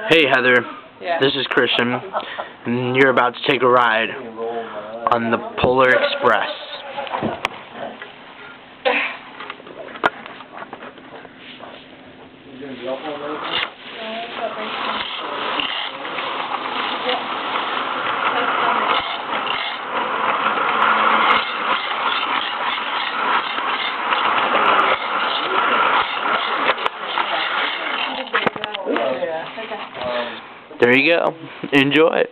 Hey Heather, Yeah. this is Christian, and you're about to take a ride on the Polar Express. There you go. Enjoy it.